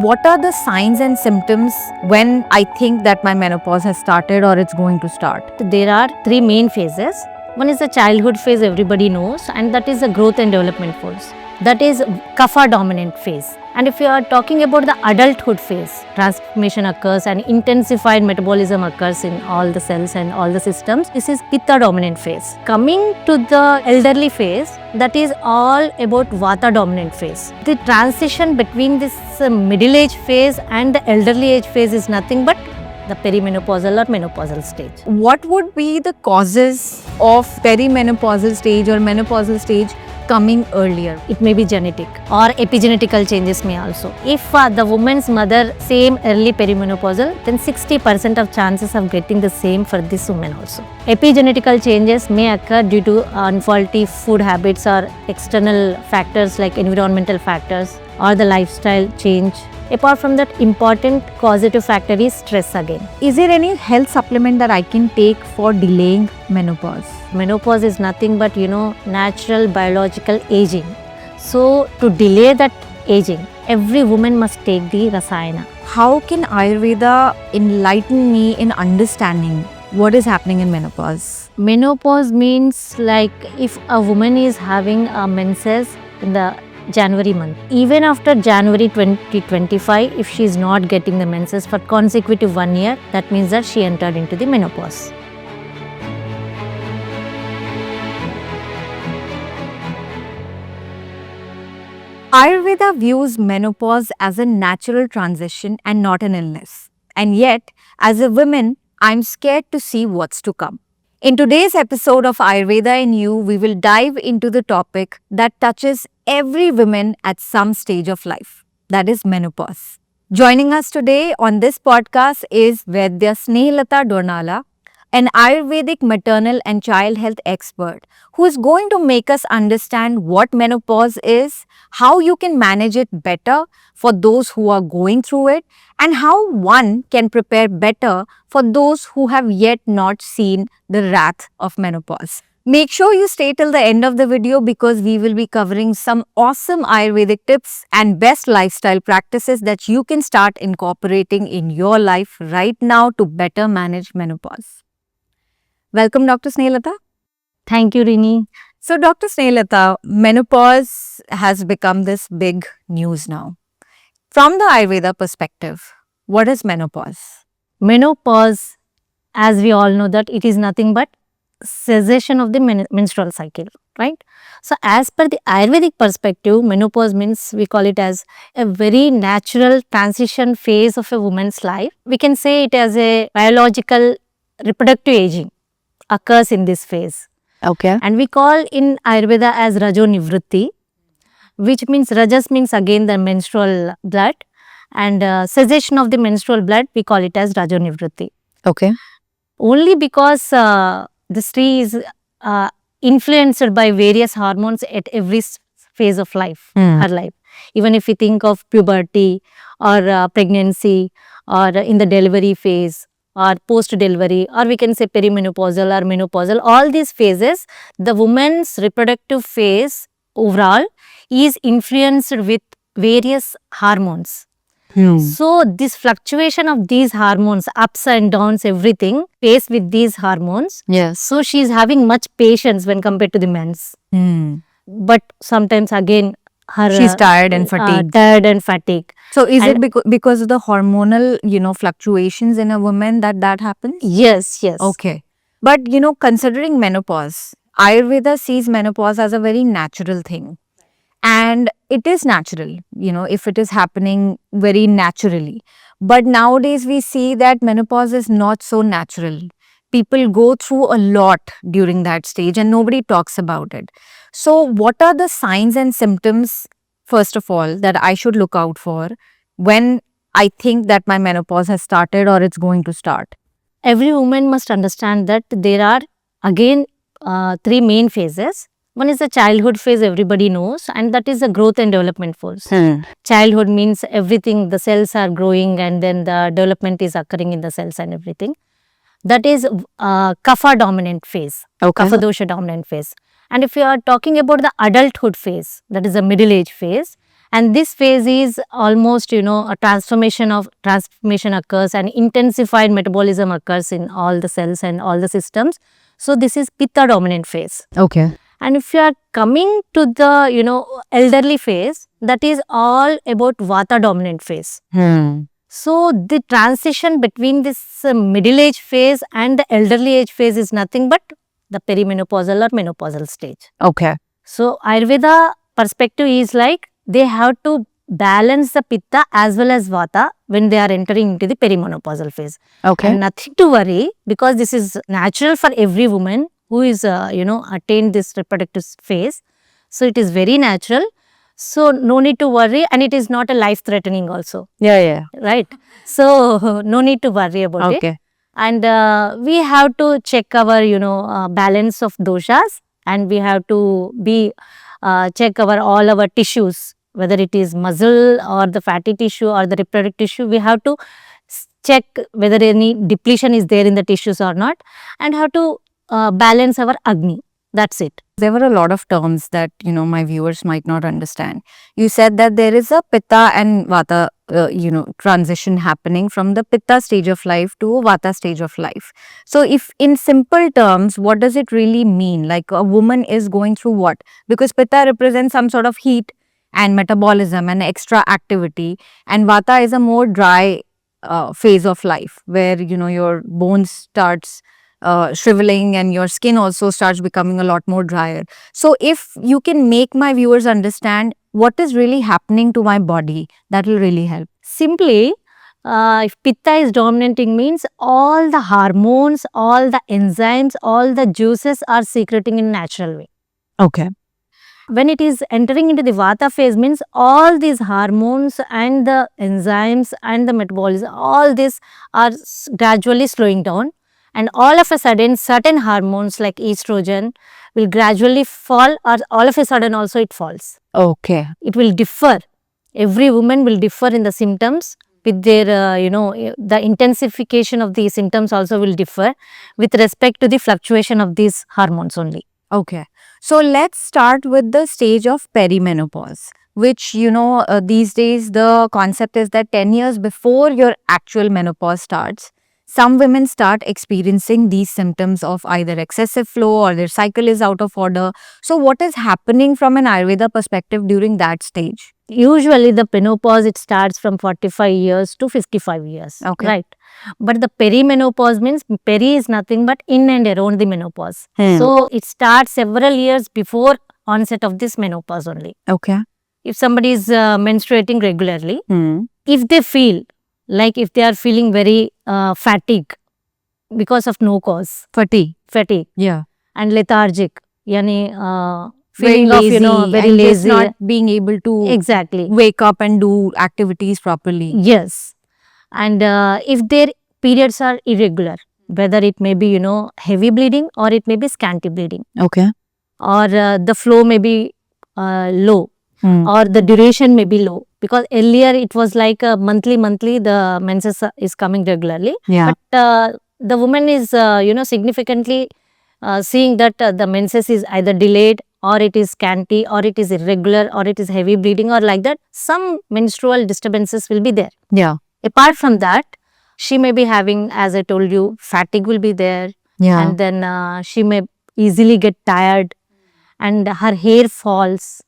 What are the signs and symptoms when I think that my menopause has started or it's going to start? There are three main phases. One is the childhood phase, everybody knows, and that is the growth and development phase. That is kapha dominant phase. And if you are talking about the adulthood phase, transformation occurs and intensified metabolism occurs in all the cells and all the systems. This is pitta dominant phase. Coming to the elderly phase, that is all about vata dominant phase. The transition between this middle age phase and the elderly age phase is nothing but the perimenopausal or menopausal stage. What would be the causes of perimenopausal stage or menopausal stage coming earlier? It may be genetic or epigenetical changes may also. If the woman's mother same early perimenopausal, then 60% of chances of getting the same for this woman also. Epigenetical changes may occur due to unfaulty food habits or external factors like environmental factors or the lifestyle change. Apart from that, important causative factor is stress again. Is there any health supplement that I can take for delaying menopause? Menopause is nothing but natural biological aging. So to delay that aging, every woman must take the Rasayana. How can Ayurveda enlighten me in understanding what is happening in menopause? Menopause means like if a woman is having a menses in the January month. Even after January 2025, if she is not getting the menses for consecutive 1 year, that means that she entered into the menopause. Ayurveda views menopause as a natural transition and not an illness. And yet, as a woman, I'm scared to see what's to come. In today's episode of Ayurveda in You, we will dive into the topic that touches every woman at some stage of life, that is menopause. Joining us today on this podcast is Vaidya Snehalata Dornala, an Ayurvedic maternal and child health expert who is going to make us understand what menopause is, how you can manage it better for those who are going through it, and how one can prepare better for those who have yet not seen the wrath of menopause. Make sure you stay till the end of the video because we will be covering some awesome Ayurvedic tips and best lifestyle practices that you can start incorporating in your life right now to better manage menopause. Welcome, Dr. Snehalata. Thank you, Rini. So, Dr. Snehalata, menopause has become this big news now. From the Ayurveda perspective, what is menopause? Menopause, as we all know that it is nothing but cessation of the menstrual cycle, right? So as per the Ayurvedic perspective, menopause means we call it as a very natural transition phase of a woman's life. We can say it as a biological reproductive aging occurs in this phase. Okay. And we call in Ayurveda as Rajo Nivritti, which means Rajas means again the menstrual blood, and cessation of the menstrual blood, we call it as Rajo Nivritti. Okay. Only because the tree is influenced by various hormones at every phase of life, her life. Even if we think of puberty or pregnancy or in the delivery phase or post-delivery, or we can say perimenopausal or menopausal, all these phases, the woman's reproductive phase overall is influenced with various hormones. So this fluctuation of these hormones, ups and downs, everything faced with these hormones. Yes. So she is having much patience when compared to the men's. But sometimes again she's tired and fatigued. So is it because of the hormonal, fluctuations in a woman that happens? Yes, yes. Okay. But, considering menopause, Ayurveda sees menopause as a very natural thing. And it is natural, if it is happening very naturally. But nowadays we see that menopause is not so natural. People go through a lot during that stage and nobody talks about it. So what are the signs and symptoms, first of all, that I should look out for when I think that my menopause has started or it's going to start? Every woman must understand that there are again three main phases. One is the childhood phase, everybody knows, and that is the growth and development phase. Childhood means everything, the cells are growing and then the development is occurring in the cells and everything. That is kapha dominant phase, kapha dosha dominant phase. And if you are talking about the adulthood phase, that is the middle age phase, And this phase is almost, a transformation occurs and intensified metabolism occurs in all the cells and all the systems. So this is Pitta dominant phase. Okay. And if you are coming to the, elderly phase, that is all about Vata dominant phase. So the transition between this middle age phase and the elderly age phase is nothing but the perimenopausal or menopausal stage. Okay. So Ayurveda perspective is like they have to balance the Pitta as well as Vata when they are entering into the perimenopausal phase. Okay. And nothing to worry, because this is natural for every woman who is, attained this reproductive phase. So it is very natural. So no need to worry, and it is not a life threatening also, Yeah. right? So no need to worry about it. Okay. And we have to check our, balance of doshas, and we have to check all our tissues, whether it is muscle or the fatty tissue or the reproductive tissue. We have to check whether any depletion is there in the tissues or not, and how to balance our Agni. That's it. There were a lot of terms that, my viewers might not understand. You said that there is a Pitta and Vata, transition happening from the Pitta stage of life to a Vata stage of life. So if in simple terms, what does it really mean? Like a woman is going through what? Because Pitta represents some sort of heat and metabolism and extra activity, and Vata is a more dry phase of life where, your bones starts shriveling and your skin also starts becoming a lot more drier. So if you can make my viewers understand what is really happening to my body, that will really help. Simply, if Pitta is dominating means all the hormones, all the enzymes, all the juices are secreting in natural way. Okay. When it is entering into the Vata phase means all these hormones and the enzymes and the metabolism, all this are gradually slowing down, and all of a sudden certain hormones like estrogen will gradually fall, or all of a sudden also it falls. Okay. It will differ. Every woman will differ in the symptoms with their, the intensification of the symptoms also will differ with respect to the fluctuation of these hormones only. Okay. So let's start with the stage of perimenopause, which, these days the concept is that 10 years before your actual menopause starts, some women start experiencing these symptoms of either excessive flow or their cycle is out of order. So what is happening from an Ayurveda perspective during that stage? Usually the menopause, it starts from 45 years to 55 years. Okay. Right. But the perimenopause means peri is nothing but in and around the menopause. So it starts several years before onset of this menopause only. Okay. If somebody is menstruating regularly, if they feel like if they are feeling very fatigue because of no cause, fatigue, Yeah. and lethargic, yani Very feeling of, lazy very and lazy, just not being able to exactly, wake up and do activities properly. yes. And if their periods are irregular, whether it may be, heavy bleeding or it may be scanty bleeding, Okay. or the flow may be low, Hmm. or the duration may be low, because earlier it was like monthly the menses is coming regularly. Yeah. But the woman is, significantly seeing that the menses is either delayed, or it is scanty, or it is irregular, or it is heavy bleeding, or like that, some menstrual disturbances will be there. Yeah. Apart from that, she may be having, as I told you, fatigue will be there, Yeah. and then she may easily get tired, and her hair falls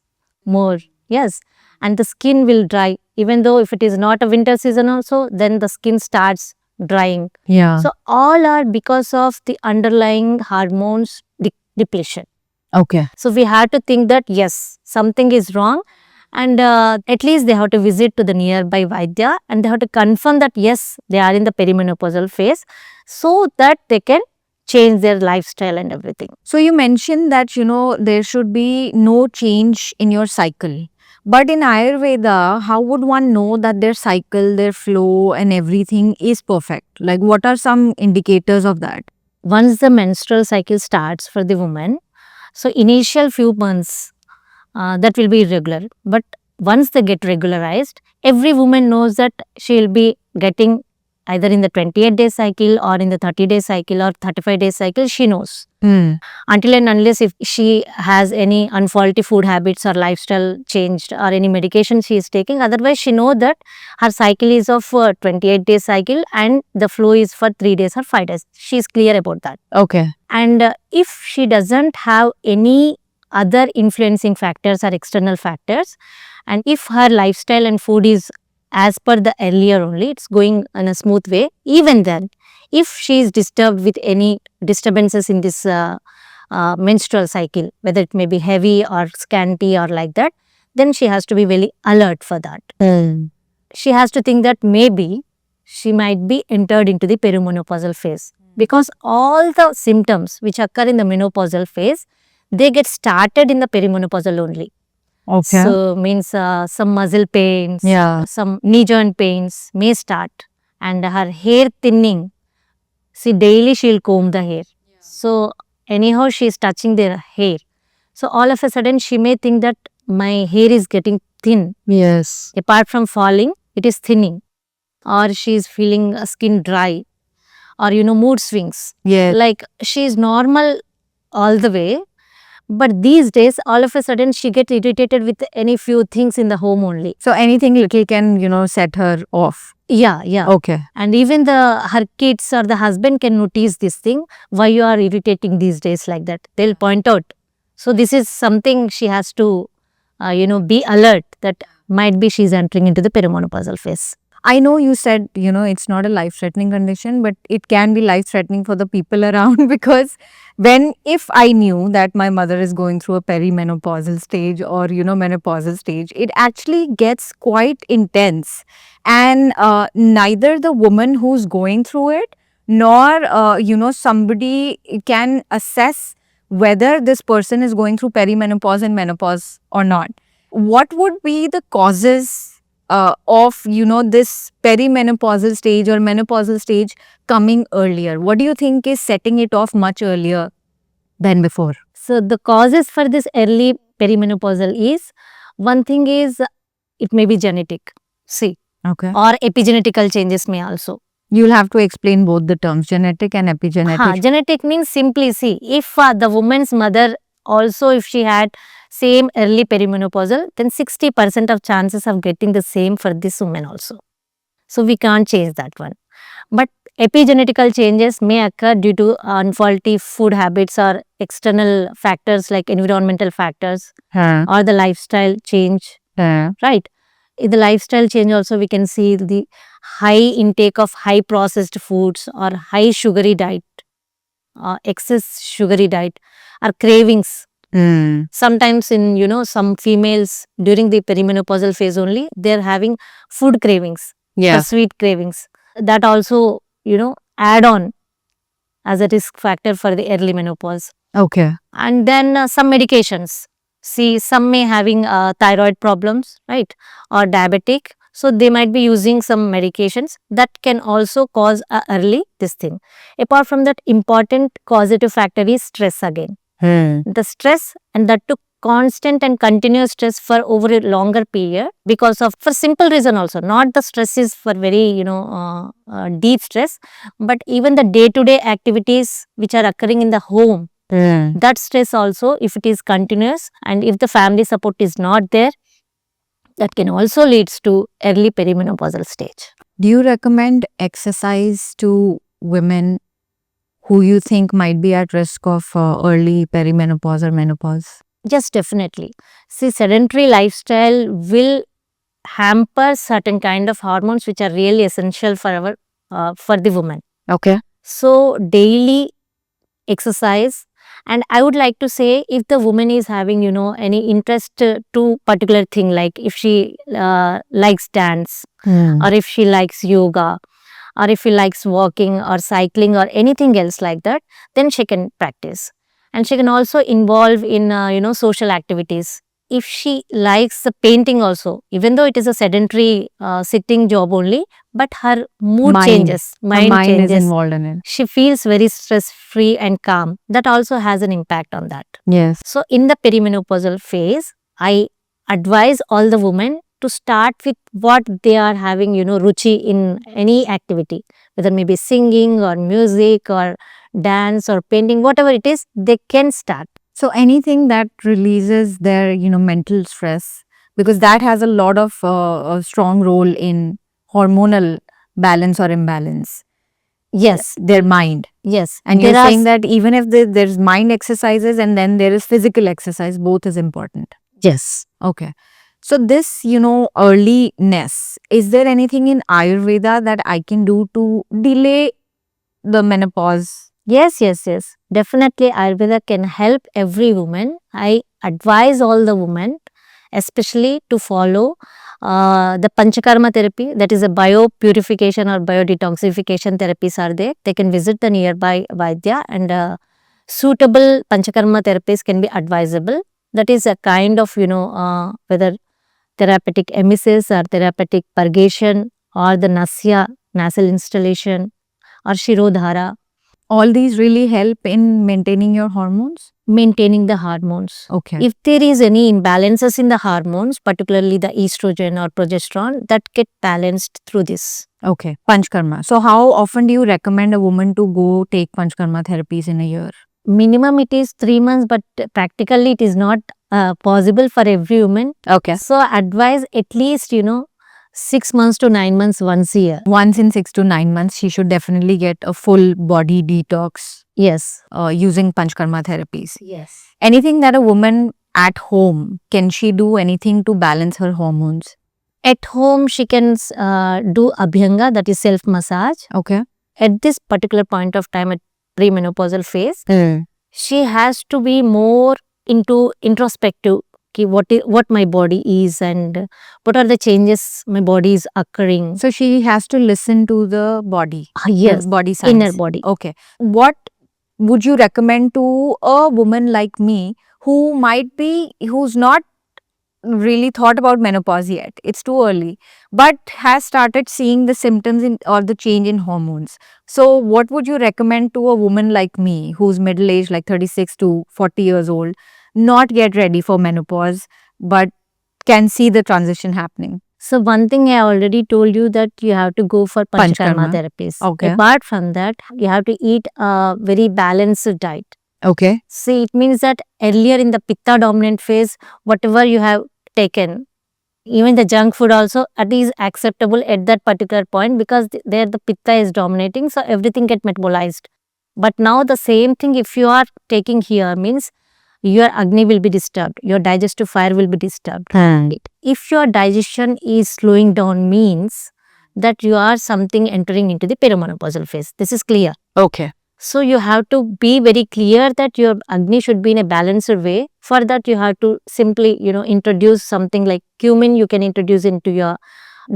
more. Yes, and the skin will dry, even though if it is not a winter season also, then the skin starts drying. Yeah. So all are because of the underlying hormones depletion. Okay. So we have to think that yes, something is wrong, and at least they have to visit to the nearby Vaidya, and they have to confirm that yes, they are in the perimenopausal phase, so that they can change their lifestyle and everything. So you mentioned that, there should be no change in your cycle. But in Ayurveda, how would one know that their cycle, their flow and everything is perfect? Like what are some indicators of that? Once the menstrual cycle starts for the woman, so initial few months that will be irregular, but once they get regularized, every woman knows that she will be getting either in the 28-day cycle or in the 30-day cycle or 35-day cycle, she knows. Until and unless if she has any unfaulty food habits or lifestyle changed or any medication she is taking, otherwise she know that her cycle is of 28-day cycle and the flow is for 3 days or 5 days. She is clear about that. Okay. And if she doesn't have any other influencing factors or external factors, and if her lifestyle and food is as per the earlier only, it's going in a smooth way, even then, if she is disturbed with any disturbances in this menstrual cycle, whether it may be heavy or scanty or like that, then she has to be very alert for that. She has to think that maybe she might be entered into the perimenopausal phase, because all the symptoms which occur in the menopausal phase, they get started in the perimenopausal only. Okay. So means some muscle pains, Yeah. some knee joint pains may start, and her hair thinning. See, daily she'll comb the hair. So anyhow she is touching their hair. So all of a sudden she may think that my hair is getting thin. Yes. Apart from falling, it is thinning, or she is feeling skin dry, or mood swings. Yes. Like she is normal all the way, but these days all of a sudden she get irritated with any few things in the home only. So anything little can, set her off. Yeah. Okay. And even her kids or the husband can notice this thing, why you are irritating these days like that. They'll point out. So this is something she has to, be alert that might be she's entering into the perimenopausal phase. I know you said, it's not a life-threatening condition, but it can be life-threatening for the people around, because if I knew that my mother is going through a perimenopausal stage or, menopausal stage, it actually gets quite intense. And neither the woman who's going through it nor, somebody can assess whether this person is going through perimenopause and menopause or not. What would be the causes of this perimenopausal stage or menopausal stage coming earlier? What do you think is setting it off much earlier than before? So the causes for this early perimenopausal is, one thing is it may be genetic, Okay. or epigenetical changes may also. You'll have to explain both the terms, genetic and epigenetic. Genetic means simply, if the woman's mother also, if she had same early perimenopausal, then 60% of chances of getting the same for this woman also. So we can't change that one. But epigenetical changes may occur due to unfaulty food habits or external factors like environmental factors or the lifestyle change, right? In the lifestyle change also we can see the high intake of high processed foods or high sugary diet, excess sugary diet, or cravings. Sometimes in some females during the perimenopausal phase only, they're having food cravings, or sweet cravings. That also add on as a risk factor for the early menopause. Okay. And then some medications. See, some may having thyroid problems, right, or diabetic. So they might be using some medications that can also cause early this thing. Apart from that, important causative factor is stress again. The stress, and that took constant and continuous stress for over a longer period, because of, for simple reason also, not the stress is for very deep stress, but even the day-to-day activities which are occurring in the home, that stress also, if it is continuous and if the family support is not there, that can also leads to early perimenopausal stage. Do you recommend exercise to women who you think might be at risk of early perimenopause or menopause? Yes, definitely. See, sedentary lifestyle will hamper certain kind of hormones which are really essential for for the woman. Okay. So daily exercise, and I would like to say, if the woman is having any interest to particular thing, like if she likes dance, or if she likes yoga, or if she likes walking or cycling or anything else like that, then she can practice. And she can also involve in social activities. If she likes the painting also, even though it is a sedentary sitting job only, but her mood changes, mind changes, is involved in it. she feels very stress free and calm. That also has an impact on that. Yes. So in the perimenopausal phase, I advise all the women to start with what they are having, ruchi in any activity, whether maybe singing or music or dance or painting, whatever it is, they can start. So anything that releases their, mental stress, because that has a lot of a strong role in hormonal balance or imbalance. Yes, Their mind. yes. And you're There are saying that even if there's mind exercises and then there is physical exercise, both is important. yes. Okay. So this, earliness, is there anything in Ayurveda that I can do to delay the menopause? Yes, yes, yes. Definitely, Ayurveda can help every woman. I advise all the women, especially to follow the Panchakarma therapy, that is a bio purification or bio detoxification therapies are there. They can visit the nearby Vaidya and suitable Panchakarma therapies can be advisable. That is a kind of, whether therapeutic emesis or therapeutic purgation or the nasya, nasal installation or shirodhara. All these really help in maintaining your hormones? Maintaining the hormones. Okay. If there is any imbalances in the hormones, particularly the estrogen or progesterone, that get balanced through this. Okay. Panchkarma. So how often do you recommend a woman to go take Panchkarma therapies in a year? Minimum it is 3 months, but practically it is not possible for every woman. Okay. So advise at least, 6 months to 9 months once a year. Once in 6 to 9 months, she should definitely get a full body detox Yes. using Panchkarma therapies. Yes. Anything that a woman at home, can she do anything to balance her hormones? At home, she can do abhyanga, that is self massage. Okay. At this particular point of time, at premenopausal phase, she has to be more into introspective. What my body is and what are the changes my body is occurring. So she has to listen to the body. Yes, The body signs. inner body. Okay. What would you recommend to a woman like me who's not really thought about menopause yet? It's too early, but has started seeing the symptoms or the change in hormones. So what would you recommend to a woman like me who's middle aged, like 36 to 40 years old, not yet ready for menopause, but can see the transition happening? So one thing I already told you, that you have to go for Panchakarma Panchkarma. therapies. Okay. Apart from that, you have to eat a very balanced diet. Okay. See, it means that earlier in the Pitta dominant phase, whatever you have taken, even the junk food also, it is acceptable at that particular point, because there the Pitta is dominating, so everything get metabolized. But now the same thing if you are taking here means your Agni will be disturbed, your digestive fire will be disturbed. If your digestion is slowing down means that you are something entering into the perimenopausal phase. This is clear. Okay. So you have to be very clear that your Agni should be in a balanced way. For that you have to simply, introduce something like cumin you can introduce into your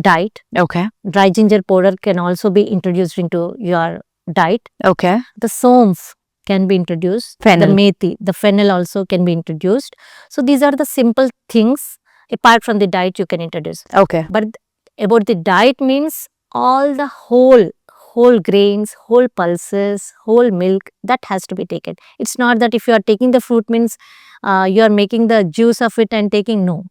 diet. Okay. Dry ginger powder can also be introduced into your diet. Okay. The somph can be introduced. Fennel. The methi, the fennel also can be introduced. So these are the simple things apart from the diet you can introduce. Okay. But about the diet means all the whole grains, whole pulses, whole milk, that has to be taken. It's not that if you are taking the fruit means you are making the juice of it and taking, no.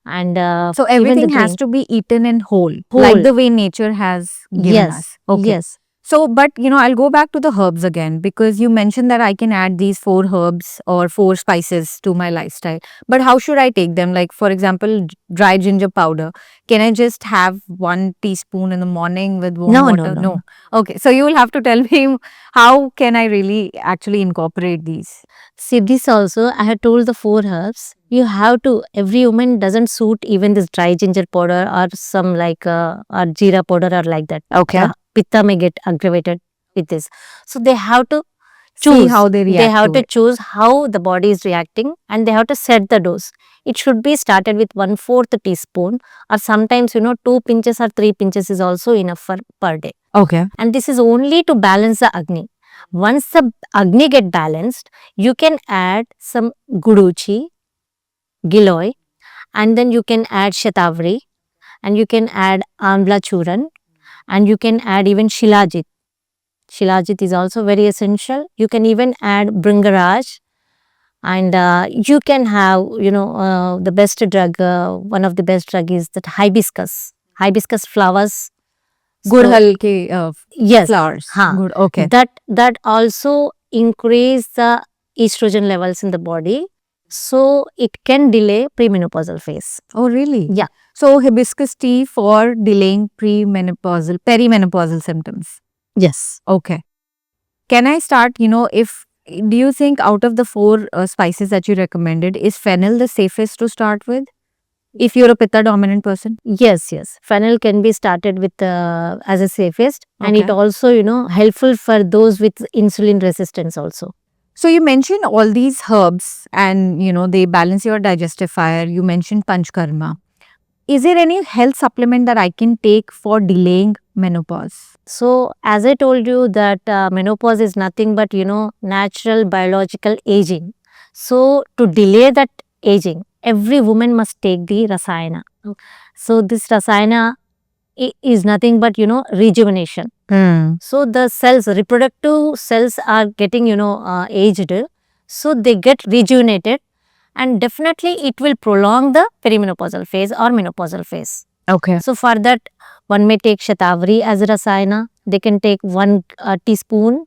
And So even the everything has drink. to be eaten in whole, Whole. like the way nature has given Yes. us. Okay. Yes. So, but I'll go back to the herbs again, because you mentioned that I can add these 4 herbs or 4 spices to my lifestyle. But how should I take them? Like, for example, dry ginger powder. Can I just have 1 teaspoon in the morning with warm No, water? no. Okay. So you will have to tell me, how can I really actually incorporate these? See, this also, I have told the 4 herbs. You have to, every woman doesn't suit even this dry ginger powder or some like or jeera powder or like that. Okay. The Pitta may get aggravated with this. So they have to choose. See how they react. They have to it. choose how the body is reacting, and they have to set the dose. It should be started with 1/4 teaspoon, or sometimes 2 pinches or 3 pinches is also enough for per day. Okay. And this is only to balance the Agni. Once the Agni get balanced, you can add some guduchi, giloy, and then you can add shatavari, and you can add amla churan, and you can add even shilajit. Shilajit is also very essential. You can even add bringaraj, And you can have, the best drug, one of the best drug is that hibiscus flowers. Gudhal ke Yes. flowers. Huh. Good. Okay. That also increase the estrogen levels in the body, so it can delay premenopausal phase. Oh, really? Yeah. So hibiscus tea for delaying perimenopausal symptoms. Yes. Okay. Can I start, do you think out of the 4 spices that you recommended, is fennel the safest to start with? If you're a pitta dominant person? Yes. Fennel can be started with as a safest, and it Okay. also helpful for those with insulin resistance also. So you mentioned all these herbs and, they balance your digestive fire. You mentioned Panchkarma. Is there any health supplement that I can take for delaying menopause? So as I told you that menopause is nothing but natural biological aging. So to delay that aging, every woman must take the rasayana. So this rasayana is nothing but rejuvenation. So the cells, reproductive cells are getting aged, so they get rejuvenated, and definitely it will prolong the perimenopausal phase or menopausal phase. Okay. So for that, one may take Shatavari as a rasayana. They can take 1 teaspoon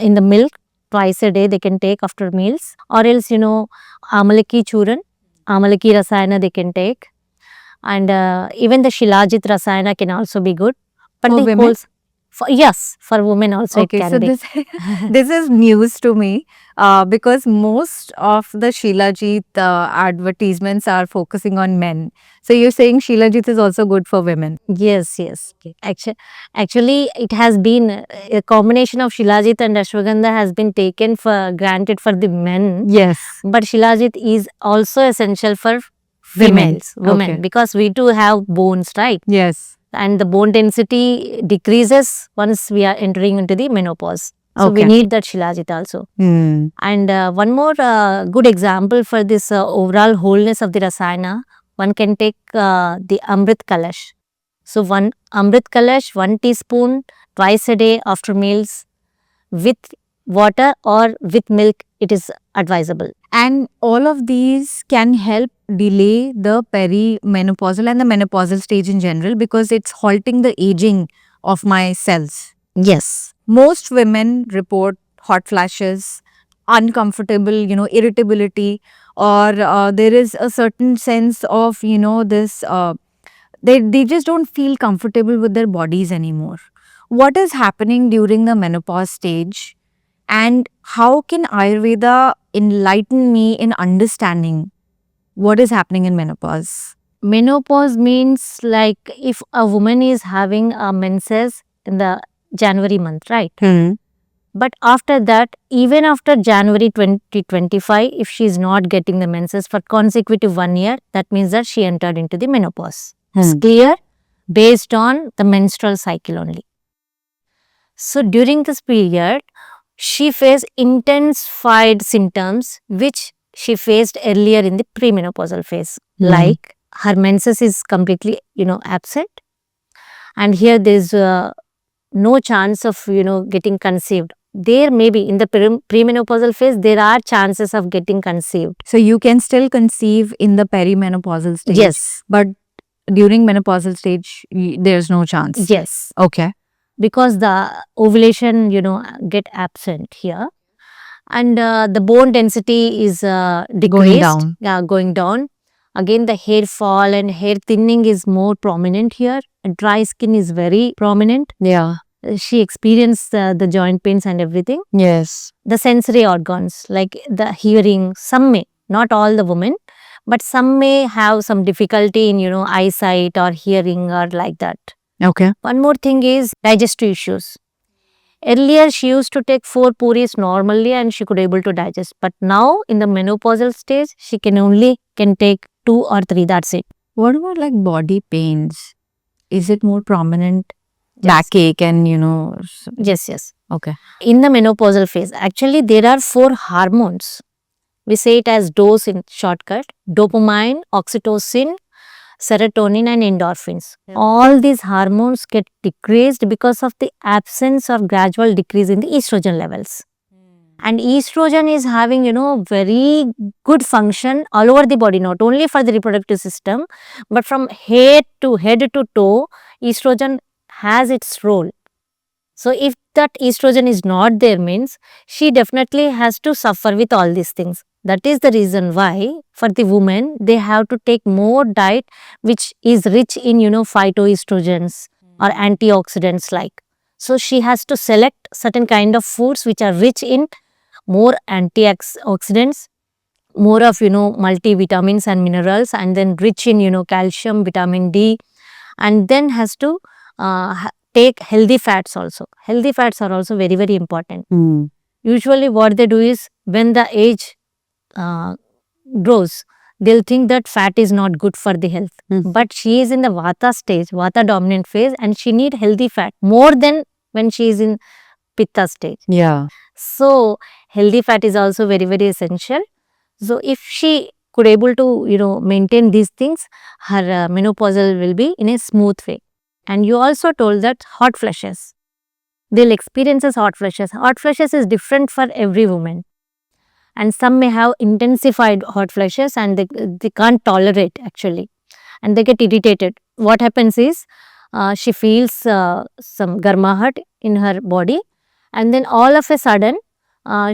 in the milk twice a day. They can take after meals, or else Amalaki Churan, Amalaki rasayana they can take, and even the Shilajit rasayana can also be good. But For the women? yes, for women also Okay, it can so be. this is news to me because most of the Shilajit advertisements are focusing on men. So you're saying Shilajit is also good for women? Yes. Actually, it has been a combination of Shilajit and Ashwagandha has been taken for granted for the men. Yes. But Shilajit is also essential for Women. women, Okay. because we too have bones, right? Yes. And the bone density decreases once we are entering into the menopause. So we Okay. need that Shilajit also. And one more good example for this overall wholeness of the rasayana, one can take the Amrit Kalash. So 1 Amrit Kalash, 1 teaspoon twice a day after meals with water or with milk, it is advisable. And all of these can help delay the perimenopausal and the menopausal stage in general because it's halting the aging of my cells. Yes. Most women report hot flashes, uncomfortable, irritability, or there is a certain sense of, this, they just don't feel comfortable with their bodies anymore. What is happening during the menopause stage? And how can Ayurveda enlighten me in understanding what is happening in menopause? Menopause means like if a woman is having a menses in the January month, right? But after that, even after January 2025, if she is not getting the menses for consecutive 1 year, that means that she entered into the menopause. It's clear based on the menstrual cycle only. So during this period, she faced intensified symptoms which she faced earlier in the premenopausal phase. Like her menses is completely, absent, and here there is no chance of, getting conceived. There may be in the premenopausal phase, there are chances of getting conceived. So you can still conceive in the perimenopausal stage. Yes. But during menopausal stage, there's no chance. Yes. Okay. Because the ovulation, get absent here, and the bone density is decreased. down. Yeah, going down. Again, the hair fall and hair thinning is more prominent here. Dry skin is very prominent. Yeah. She experienced the joint pains and everything. Yes. The sensory organs like the hearing, some may, not all the women, but some may have some difficulty in eyesight or hearing or like that. Okay. One more thing is digestive issues. Earlier she used to take 4 puris normally and she could able to digest, but now in the menopausal stage she can take 2 or 3, that's it. What about like body pains? Is it more prominent? Backache and Yes. Okay. In the menopausal phase, actually there are 4 hormones. We say it as DOSE in shortcut: dopamine, oxytocin, serotonin and endorphins. All these hormones get decreased because of the absence or gradual decrease in the estrogen levels. And estrogen is having, very good function all over the body, not only for the reproductive system, but from head to toe, estrogen has its role. So if that estrogen is not there, means she definitely has to suffer with all these things. That is the reason why for the women, they have to take more diet which is rich in, phytoestrogens or antioxidants like. So she has to select certain kind of foods which are rich in more antioxidants, more of, multivitamins and minerals, and then rich in, calcium, vitamin D, and then has to take healthy fats also. Healthy fats are also very, very important. Usually what they do is, when the age grows, they'll think that fat is not good for the health. But she is in the Vata stage, Vata dominant phase, and she need healthy fat more than when she is in Pitta stage. Yeah. So healthy fat is also very, very essential. So if she could able to, maintain these things, her menopausal will be in a smooth way. And you also told that hot flushes, they'll experience as hot flushes. Hot flushes is different for every woman. And some may have intensified hot flushes and they can't tolerate actually. And they get irritated. What happens is, she feels some garmahat in her body, and then all of a sudden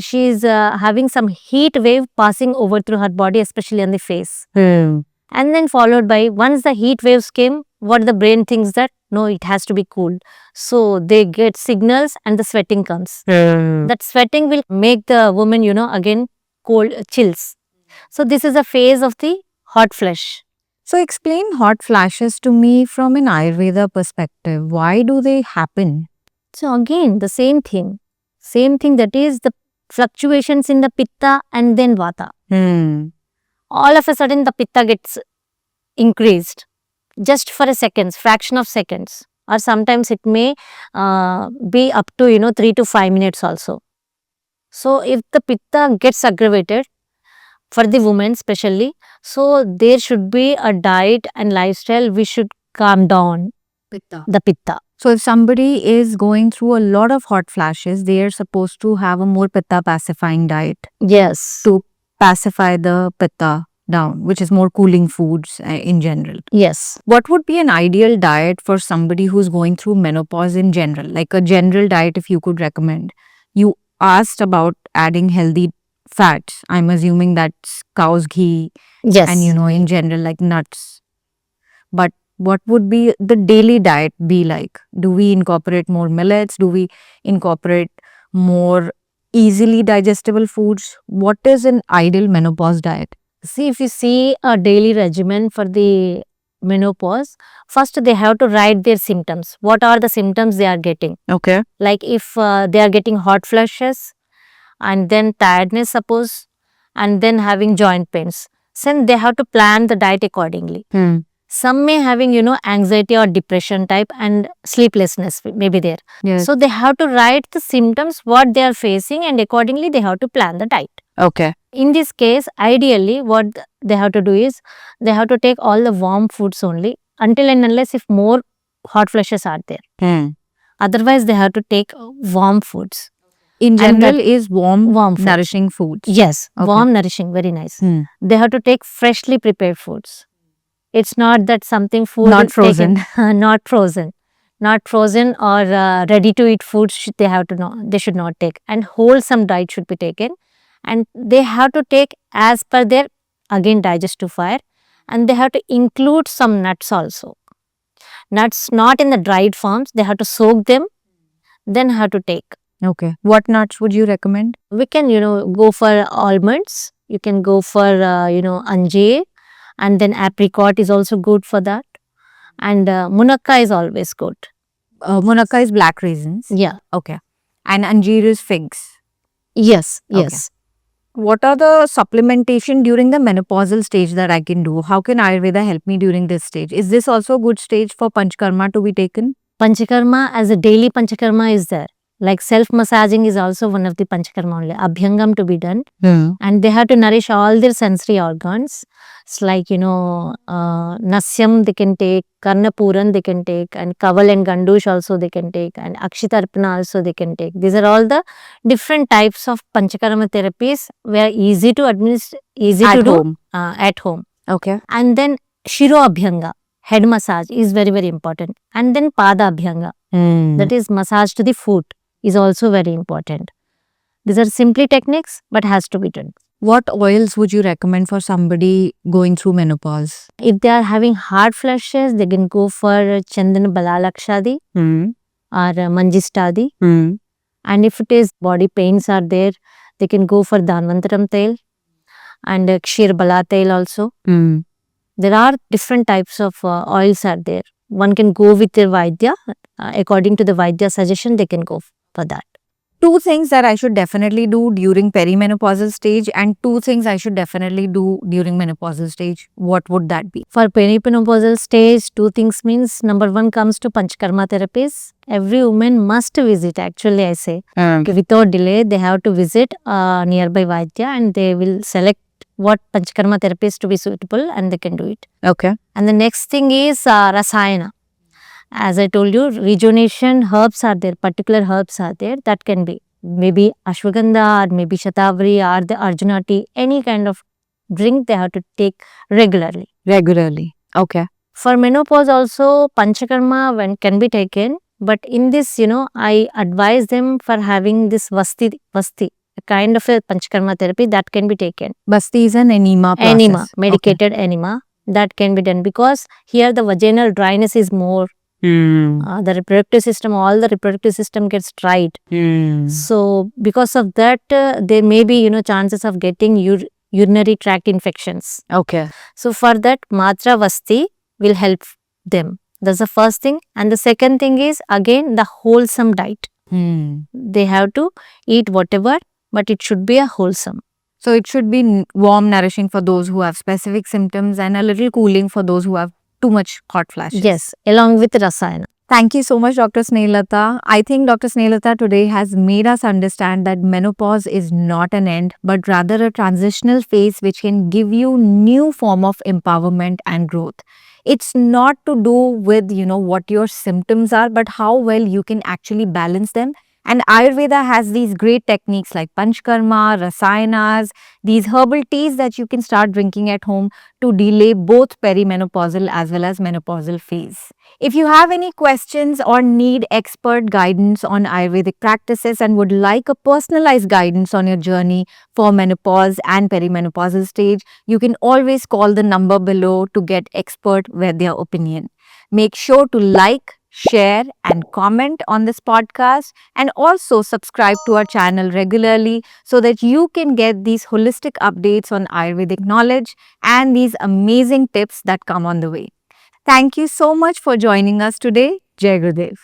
she is having some heat wave passing over through her body, especially on the face. And then followed by, once the heat waves came, what the brain thinks that no, it has to be cooled. So they get signals and the sweating comes. That sweating will make the woman, again cold, chills. So this is a phase of the hot flush. So explain hot flashes to me from an Ayurveda perspective. Why do they happen? So again, the same thing, that is the fluctuations in the Pitta and then Vata. All of a sudden the Pitta gets increased just for a seconds, fraction of seconds, or sometimes it may be up to 3 to 5 minutes also. So if the Pitta gets aggravated for the women especially, so there should be a diet and lifestyle which should calm down the Pitta. So if somebody is going through a lot of hot flashes, they are supposed to have a more Pitta pacifying diet Yes. to pacify the Pitta down, which is more cooling foods in general. Yes. What would be an ideal diet for somebody who's going through menopause in general? Like a general diet, if you could recommend. You asked about adding healthy fats. I'm assuming that's cow's ghee Yes. and, in general, like nuts. But what would be the daily diet be like? Do we incorporate more millets? Do we incorporate more easily digestible foods? What is an ideal menopause diet? See, if you see a daily regimen for the menopause, first they have to write their symptoms. What are the symptoms they are getting? Okay. Like if they are getting hot flushes and then tiredness suppose, and then having joint pains, then they have to plan the diet accordingly. Some may having anxiety or depression type and sleeplessness may be there. Yes. So they have to write the symptoms what they are facing, and accordingly they have to plan the diet. Okay. In this case, ideally what they have to do is, they have to take all the warm foods only, until and unless if more hot flushes are there. Otherwise they have to take warm foods. In And general, is warm Warm foods. nourishing foods. Yes, Okay. warm nourishing, very nice. They have to take freshly prepared foods. It's not that something food Not is taken- frozen. not frozen or ready to eat foods. They should not take, and wholesome diet should be taken, and they have to take as per their again digestive fire, and they have to include some nuts also. Nuts not in the dried forms, they have to soak them, then have to take. Okay. What nuts would you recommend? We can go for almonds, you can go for anjeer, and then apricot is also good for that, and munakka is always good. Munakka is black raisins. Yeah. Okay. And anjeer is figs. Yes. Okay. Yes. What are the supplementation during the menopausal stage that I can do? How can Ayurveda help me during this stage? Is this also a good stage for Panchkarma to be taken? Panchakarma as a daily Panchakarma is there. Like self-massaging is also one of the Panchakarma only. Abhyangam to be done. And they have to nourish all their sensory organs. It's like, Nasyam they can take, Karnapuran they can take, and Kaval and Gandush also they can take, and Akshitarpana also they can take. These are all the different types of Panchakarma therapies where easy to administer, easy At to do home. at home. Okay. And then Shiro Abhyanga, head massage is very, very important. And then Pada Abhyanga, that is massage to the foot, is also very important. These are simply techniques, but has to be done. What oils would you recommend for somebody going through menopause? If they are having hard flushes, they can go for Chandan Balalakshadi or Manjistadi. And if it is body pains are there, they can go for Dhanvantaram Tail and Kshir Bala Tail also. There are different types of oils are there. One can go with their Vaidya. According to the Vaidya suggestion, they can go for that. 2 things that I should definitely do during perimenopausal stage and 2 things I should definitely do during menopausal stage. What would that be? For perimenopausal stage, 2 things means number 1 comes to Panchakarma therapies. Every woman must visit, actually I say. Without delay, they have to visit nearby Vaidya and they will select what Panchakarma therapies to be suitable and they can do it. Okay. And the next thing is Rasayana. As I told you, rejuvenation herbs are there, particular herbs are there that can be maybe Ashwagandha or maybe Shatavari or the Arjuna tea, any kind of drink they have to take regularly. Regularly. Okay. For menopause also, Panchakarma can be taken, but in this, I advise them for having this Vasti, a kind of a Panchakarma therapy that can be taken. Basti is an enema process. Enema, medicated enema, that can be done because here the vaginal dryness is more. The reproductive system, all the reproductive system gets dried. So because of that, there may be, chances of getting urinary tract infections. Okay. So for that, Matra Vasti will help them. That's the first thing. And the second thing is again the wholesome diet. They have to eat whatever, but it should be a wholesome. So it should be warm, nourishing for those who have specific symptoms and a little cooling for those who have too much hot flashes. Yes, along with Rasayana. Thank you so much, Dr. Snehlata. I think Dr. Snehlata today has made us understand that menopause is not an end, but rather a transitional phase which can give you new form of empowerment and growth. It's not to do with, what your symptoms are, but how well you can actually balance them. And Ayurveda has these great techniques like Panchkarma, Rasayanas, these herbal teas that you can start drinking at home to delay both perimenopausal as well as menopausal phase. If you have any questions or need expert guidance on Ayurvedic practices and would like a personalized guidance on your journey for menopause and perimenopausal stage, you can always call the number below to get expert with their opinion. Make sure to like, share and comment on this podcast and also subscribe to our channel regularly so that you can get these holistic updates on Ayurvedic knowledge and these amazing tips that come on the way. Thank you so much for joining us today. Jai Gurudev.